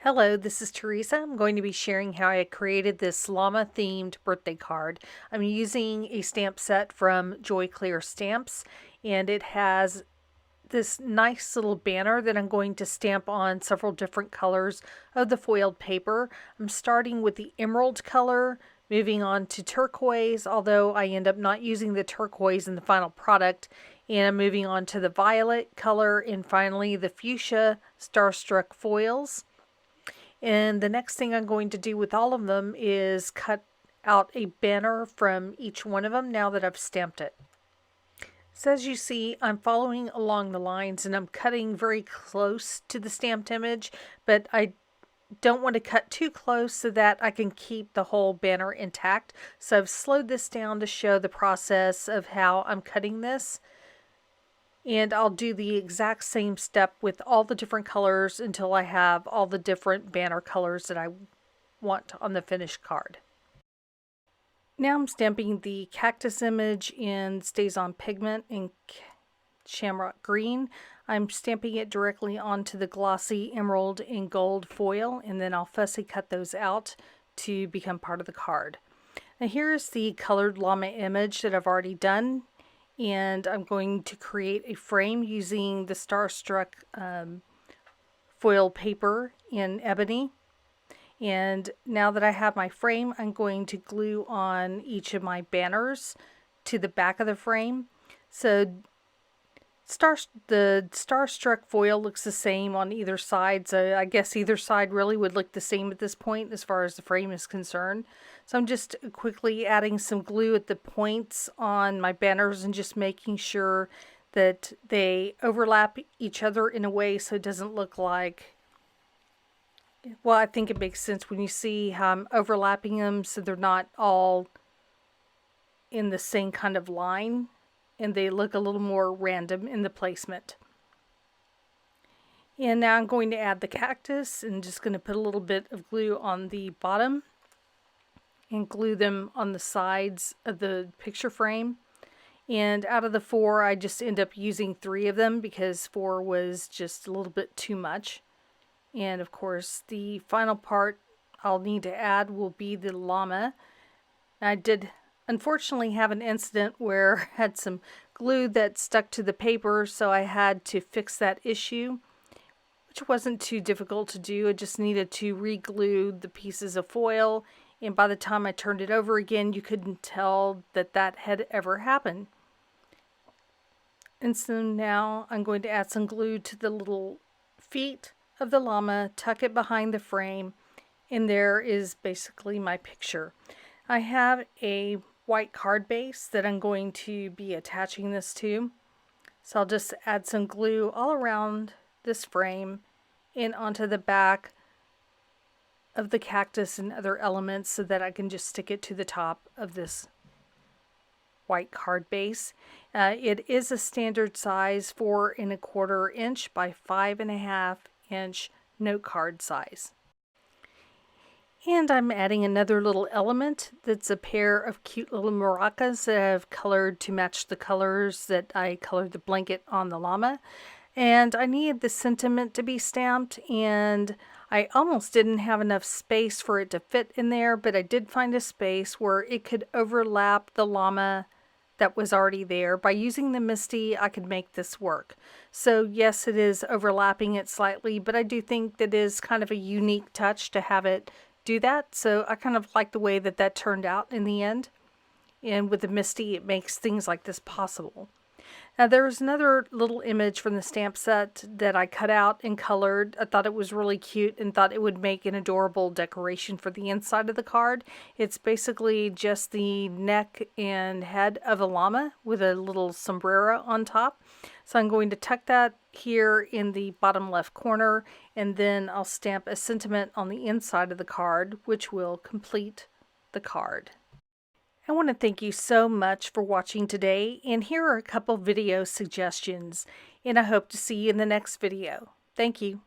Hello, this is Teresa. I'm going to be sharing how I created this llama themed birthday card. I'm using a stamp set from Joy Clair Stamps, and it has this nice little banner that I'm going to stamp on several different colors of the foiled paper. I'm starting with the emerald color, moving on to turquoise, although I end up not using the turquoise in the final product, and I'm moving on to the violet color, and finally the fuchsia starstruck foils. And the next thing I'm going to do with all of them is cut out a banner from each one of them now that I've stamped it. So as you see, I'm following along the lines and I'm cutting very close to the stamped image, but I don't want to cut too close so that I can keep the whole banner intact. So I've slowed this down to show the process of how I'm cutting this. And I'll do the exact same step with all the different colors until I have all the different banner colors that I want on the finished card. Now I'm stamping the cactus image in Stays On Pigment in Shamrock Green. I'm stamping it directly onto the glossy emerald and gold foil, and then I'll fussy cut those out to become part of the card. Now here's the colored llama image that I've already done. And I'm going to create a frame using the Starstruck foil paper in ebony. And now that I have my frame, I'm going to glue on each of my banners to the back of the frame. So the Starstruck foil looks the same on either side, so I guess either side really would look the same at this point as far as the frame is concerned. So I'm just quickly adding some glue at the points on my banners and just making sure that they overlap each other in a way so it doesn't look like, well, I think it makes sense when you see how I'm overlapping them so they're not all in the same kind of line, and they look a little more random in the placement. And now I'm going to add the cactus and just going to put a little bit of glue on the bottom and glue them on the sides of the picture frame. And out of the 4, I just end up using 3 of them because 4 was just a little bit too much. And of course the final part I'll need to add will be the llama. I did unfortunately have an incident where I had some glue that stuck to the paper, so I had to fix that issue, which wasn't too difficult to do. I just needed to re-glue the pieces of foil, and by the time I turned it over again, you couldn't tell that that had ever happened. And so now I'm going to add some glue to the little feet of the llama, tuck it behind the frame, and there is basically my picture. I have a white card base that I'm going to be attaching this to. So I'll just add some glue all around this frame and onto the back of the cactus and other elements so that I can just stick it to the top of this white card base. It is a standard size 4 1/4 inch by 5 1/2 inch note card size. And I'm adding another little element that's a pair of cute little maracas that I've colored to match the colors that I colored the blanket on the llama. And I needed the sentiment to be stamped, and I almost didn't have enough space for it to fit in there, but I did find a space where it could overlap the llama that was already there. By using the Misty, I could make this work. So yes, it is overlapping it slightly, but I do think that is kind of a unique touch to have it do that. So I kind of like the way that that turned out in the end. And with the Misty, it makes things like this possible. Now there was another little image from the stamp set that I cut out and colored. I thought it was really cute and thought it would make an adorable decoration for the inside of the card. It's basically just the neck and head of a llama with a little sombrero on top. So I'm going to tuck that here in the bottom left corner, and then I'll stamp a sentiment on the inside of the card, which will complete the card. I want to thank you so much for watching today, and here are a couple video suggestions, and I hope to see you in the next video. Thank you.